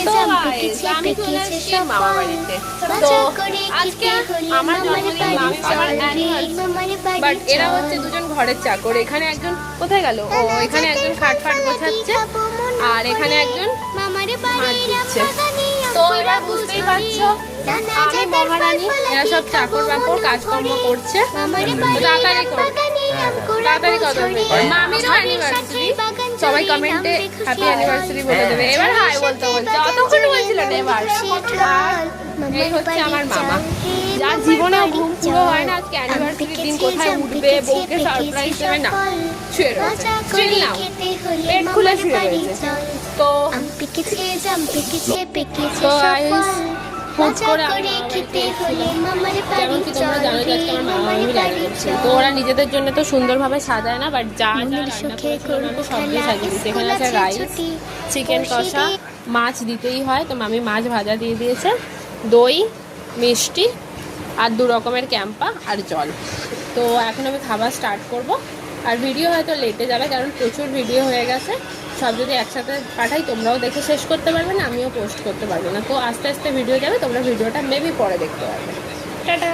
তো guys, আমি চলে এসেছি মামা বাড়িতে। তো আজকে আমার জন্মদিন, আমার anniversary, বাট এরা হচ্ছে দুজন ঘরের চাকর। এখানে একজন কোথায় গেল? ও এখানে একজন খাট ফাট গোছাচ্ছে আর এখানে একজন মাছ দিচ্ছে। তো এবার বুঝতেই পারছো আমি মহারানী, এরা সব চাকর বাকর কাজকর্ম করছে। তাড়াতাড়ি কথা মামিরও অ্যানিভার্সারি, সবাই কমেন্টে হ্যাপি অ্যানিভার্সারি বলে দেবে। এবার হাই বলতে বলছে, অতক্ষণ বলছিল না। এবার এই হচ্ছে আমার মামা, যার জীবনে ঘুম পুরো হয় না। আজকে অ্যানিভার্সারির দিন কোথায় উঠবে, বউকে সারপ্রাইজ দেবে না, শুয়ে রয়েছে। চিল নাও, পেট খুলে শুয়ে রয়েছে। তো হুট করে আমি যেমন কি তোমরা জানো যে আজকে আমার মামা মামি রান্না করছে। তো ওরা নিজেদের জন্য তো সুন্দরভাবে সাজায় না, বাট যা যা রান্না করেছিল আমি সব দিয়ে সাজিয়ে দিচ্ছি। এখানে আছে রাইস, চিকেন কষা, মাছ দিতেই হয়, তো মামি মাছ ভাজা দিয়ে দিয়েছে, দই, মিষ্টি আর 2 রকমের ক্যাম্পা আর জল। তো এখন আমি খাবার স্টার্ট করব। আর ভিডিও হয়তো লেটে যাবে, কারণ প্রচুর ভিডিও হয়ে গেছে। সব যদি একসাথে পাঠাই তোমরাও দেখে শেষ করতে পারবে না, আমিও পোস্ট করতে পারবো না। তো আস্তে আস্তে ভিডিও যাবে, তোমরা ভিডিওটা মেবি পরে দেখতে পারবে। টাটা।